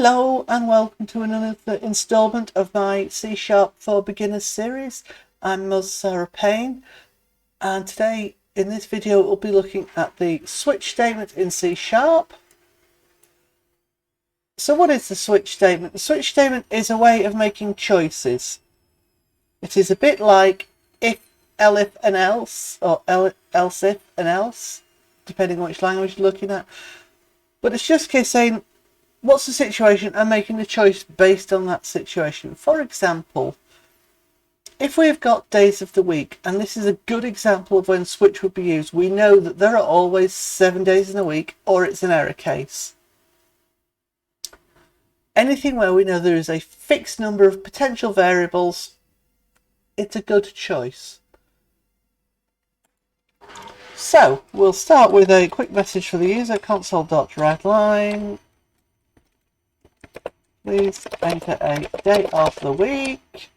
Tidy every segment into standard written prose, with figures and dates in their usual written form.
Hello and welcome to another instalment of my C# for Beginners series. I'm Ms. Sarah Payne, and today in this video we'll be looking at the switch statement in C#. So what is the switch statement? The switch statement is a way of making choices. It is a bit like if, elif and else, or else if and else, depending on which language you're looking at. But it's just a case saying, what's the situation, and making a choice based on that situation. For example, if we've got days of the week, and this is a good example of when switch would be used, we know that there are always 7 days in a week, or it's an error case. Anything where we know there is a fixed number of potential variables, it's a good choice. So we'll start with a quick message for the user, console.writeLine. Please enter a day of the week.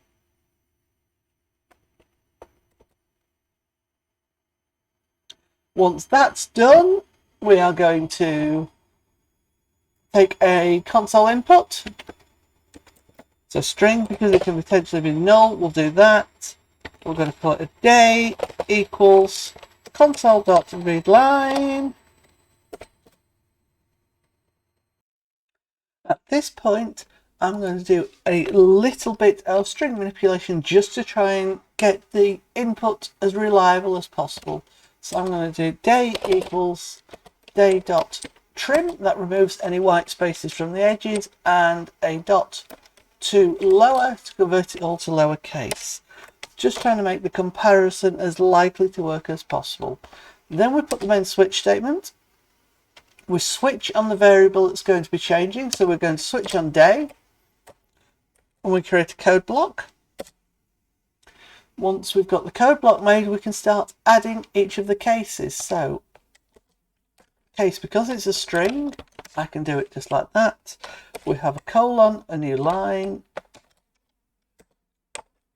Once that's done, we are going to take a console input. It's a string because it can potentially be null. We'll do that. We're going to call it a day equals console.readLine. At this point, I'm going to do a little bit of string manipulation just to try and get the input as reliable as possible. So I'm going to do day equals day.trim. That removes any white spaces from the edges, and a dot to lower to convert it all to lowercase. Just trying to make the comparison as likely to work as possible. Then we put the main switch statement. We switch on the variable that's going to be changing. So we're going to switch on day, and we create a code block. Once we've got the code block made, we can start adding each of the cases. So case, because it's a string, I can do it just like that. We have a colon, a new line.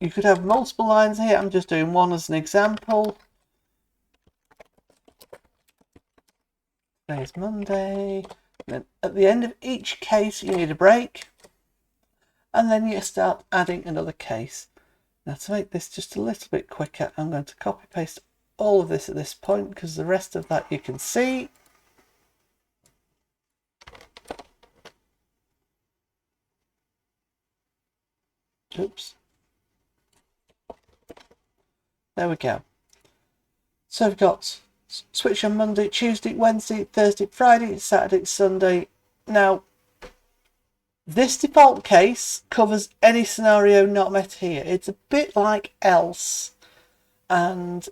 You could have multiple lines here. I'm just doing one as an example. Today's Monday. Then at the end of each case, you need a break. And then you start adding another case. Now to make this just a little bit quicker, I'm going to copy paste all of this at this point, because the rest of that you can see. Oops. There we go. So we've got switch on Monday, Tuesday, Wednesday, Thursday, Friday, Saturday, Sunday. Now, this default case covers any scenario not met here. It's a bit like else. And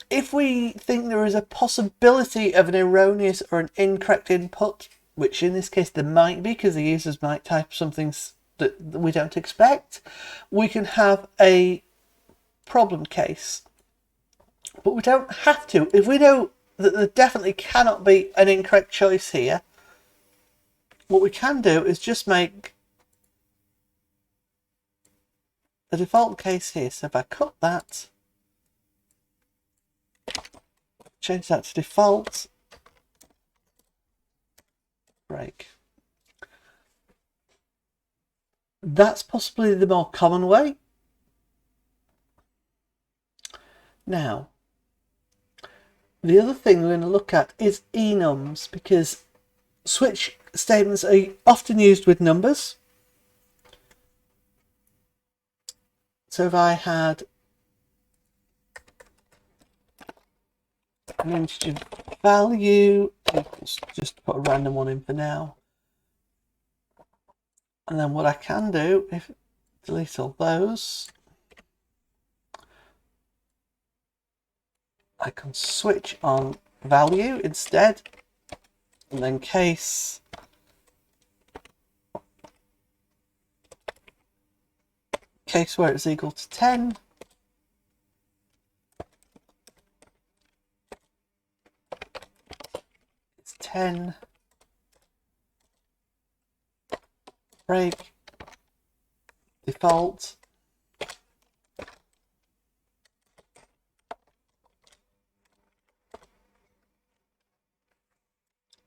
if we think there is a possibility of an erroneous or an incorrect input, which in this case there might be because the users might type something that we don't expect, we can have a problem case. But we don't have to. If we know that there definitely cannot be an incorrect choice here, what we can do is just make the default case here. So if I cut that, change that to default, break. That's possibly the more common way. Now, the other thing we're going to look at is enums, because switch statements are often used with numbers. So if I had an integer value, just put a random one in for now. And then what I can do, if delete all those, I can switch on value instead, and then case where it's equal to 10. It's 10. Break. Default.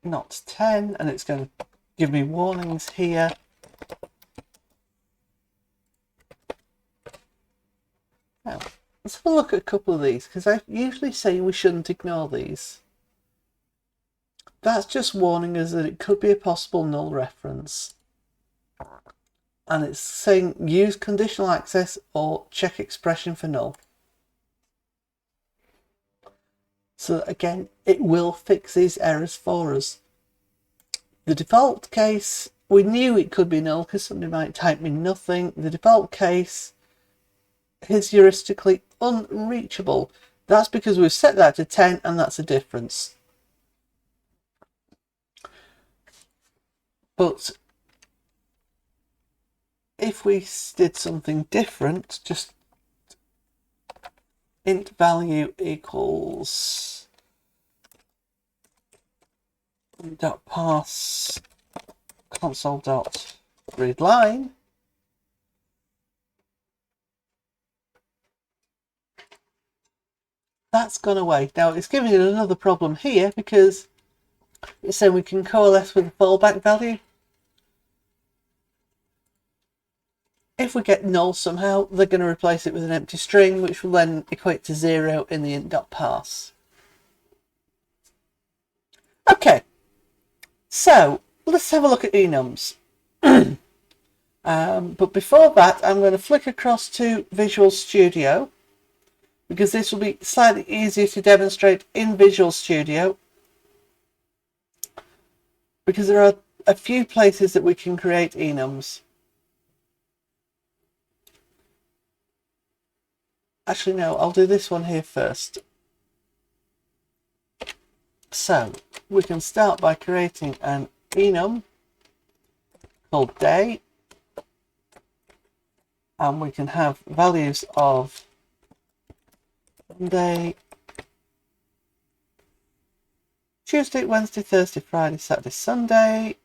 Not 10, and it's going to give me warnings here. Now, let's have a look at a couple of these, because I usually say we shouldn't ignore these. That's just warning us that it could be a possible null reference. And it's saying use conditional access or check expression for null. So again, it will fix these errors for us. The default case, we knew it could be null because somebody might type me nothing. The default case is heuristically unreachable. That's because we've set that to 10 and that's a difference. But if we did something different, just int value equals dot parse console dot read line, that's gone away. Now it's giving it another problem here because it's saying we can coalesce with the fallback value. If we get null somehow, they're going to replace it with an empty string, which will then equate to 0 in the int.parse. Okay, so let's have a look at enums. But before that, I'm going to flick across to Visual Studio, because this will be slightly easier to demonstrate in Visual Studio, because there are a few places that we can create enums. Actually, no, I'll do this one here first. So we can start by creating an enum called day, and we can have values of Monday, Tuesday, Wednesday, Thursday, Friday, Saturday, Sunday.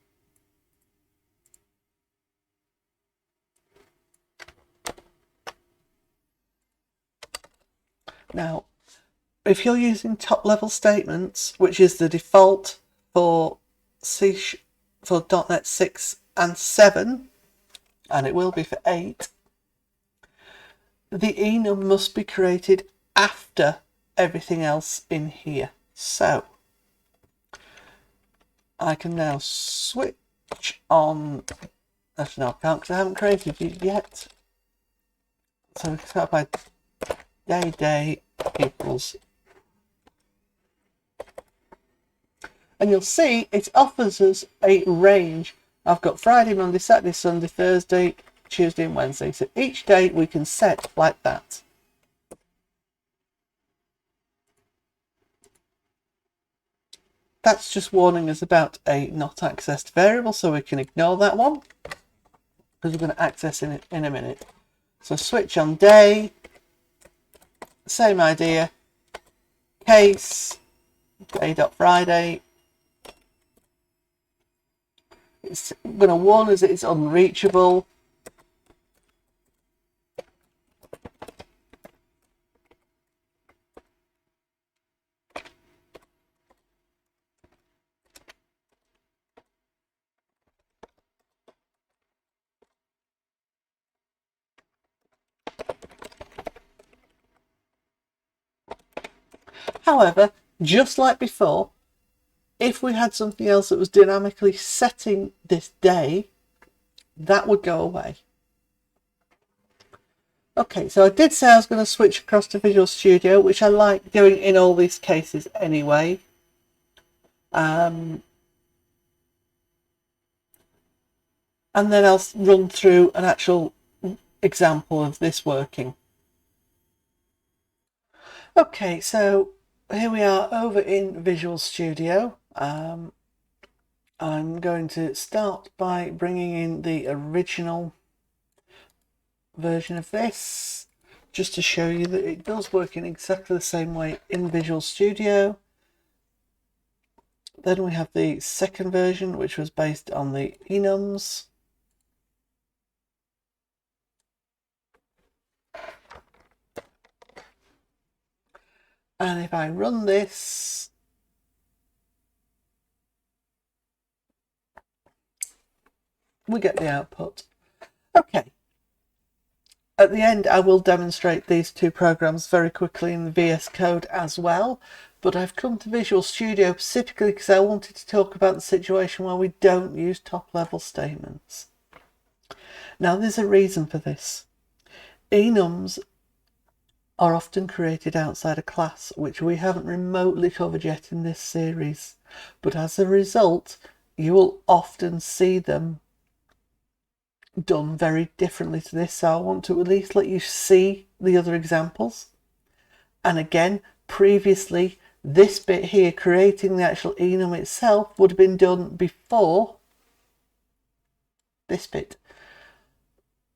Now, if you're using top level statements, which is the default for .NET 6 and 7, and it will be for 8, the enum must be created after everything else in here. So I can now switch on. Actually, no, I can't because I haven't created it yet. So we can start by day equals, and you'll see it offers us a range. I've got Friday, Monday, Saturday, Sunday, Thursday, Tuesday and Wednesday. So each day we can set like that. That's just warning us about a not accessed variable, so we can ignore that one because we're going to access it in a minute. So switch on day, same idea, case, day.friday. It's going to warn us that it's unreachable. However, just like before, if we had something else that was dynamically setting this day, that would go away. Okay, so I did say I was going to switch across to Visual Studio, which I like doing in all these cases anyway. And then I'll run through an actual example of this working. Okay, so here we are over in Visual Studio. I'm going to start by bringing in the original version of this, just to show you that it does work in exactly the same way in Visual Studio. Then we have the second version, which was based on the enums. And if I run this, we get the output. Okay. At the end, I will demonstrate these two programs very quickly in the VS Code as well, but I've come to Visual Studio specifically because I wanted to talk about the situation where we don't use top-level statements. Now, there's a reason for this. Enums are often created outside a class, which we haven't remotely covered yet in this series, but as a result, you will often see them done very differently to this, so I want to at least let you see the other examples. And again, previously, this bit here, creating the actual enum itself, would have been done before this bit.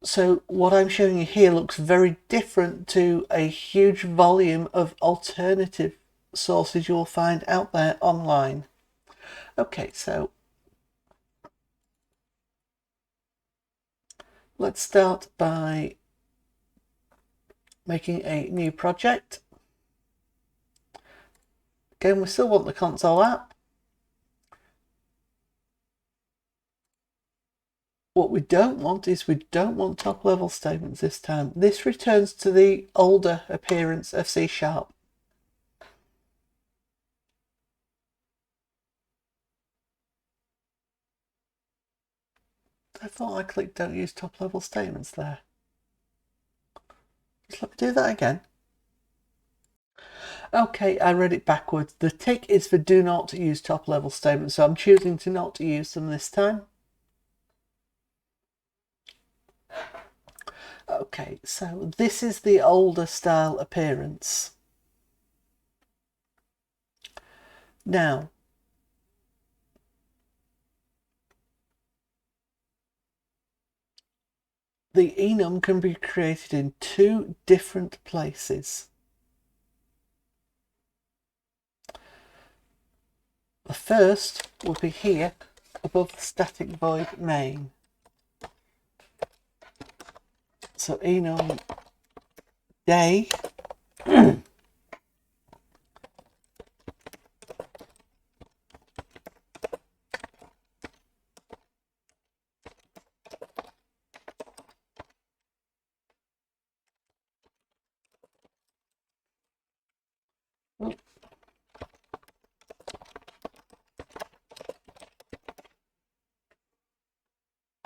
So what I'm showing you here looks very different to a huge volume of alternative sources you'll find out there online. Okay, so let's start by making a new project. Again, we still want the console app. What we don't want is we don't want top level statements this time. This returns to the older appearance of C#. I thought I clicked don't use top level statements there. Just let me do that again. Okay, I read it backwards. The tick is for do not use top level statements, so I'm choosing to not use them this time. Okay, so this is the older style appearance. Now, the enum can be created in two different places. The first will be here above the static void main. So enum day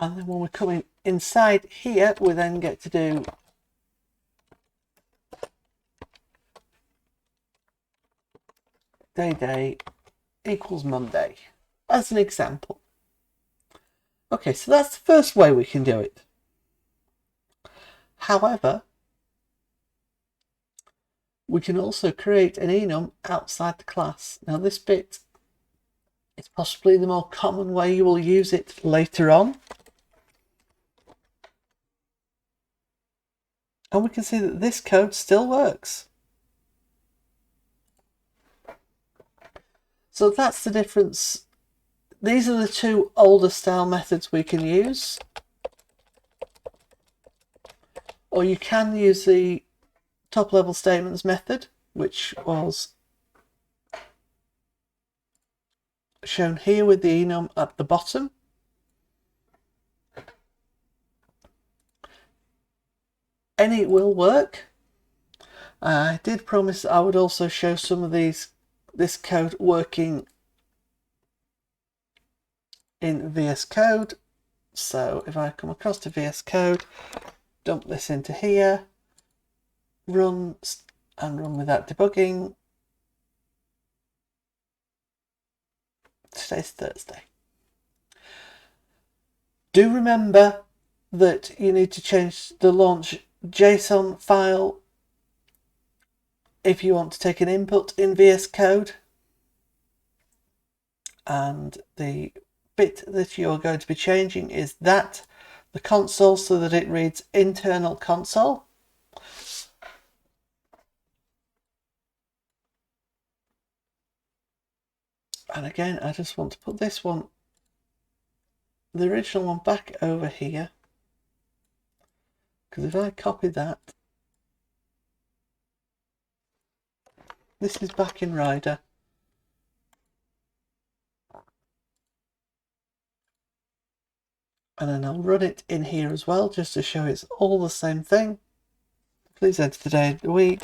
and then when we're coming inside here, we then get to do day equals Monday, as an example. Okay, so that's the first way we can do it. However, we can also create an enum outside the class. Now this bit is possibly the more common way you will use it later on. And we can see that this code still works. So that's the difference. These are the two older style methods we can use. Or you can use the top level statements method, which was shown here with the enum at the bottom. Any will work. I did promise I would also show some of this code working in VS Code. So if I come across to VS Code, dump this into here, run without debugging. Today's Thursday. Do remember that you need to change the launch JSON file if you want to take an input in VS Code, and the bit that you're going to be changing is the console, so that it reads internal console. And again, I just want to put this one, the original one, back over here, because if I copy that, this is back in Rider. And then I'll run it in here as well, just to show it's all the same thing. Please enter the day of the week.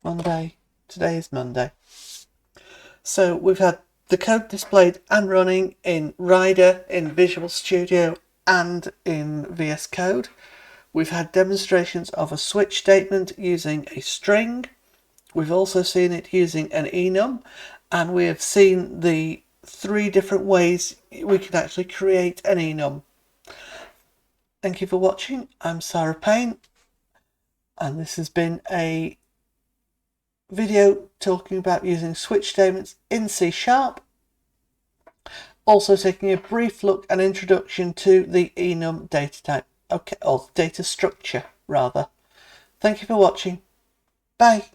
Monday. Today is Monday. So we've had the code displayed and running in Rider, in Visual Studio and in VS Code. We've had demonstrations of a switch statement using a string. We've also seen it using an enum, and we have seen the 3 different ways we can actually create an enum. Thank you for watching. I'm Sarah Payne, and this has been a video talking about using switch statements in C#. Also taking a brief look and introduction to the enum data type. Okay, or data structure rather. Thank you for watching. Bye.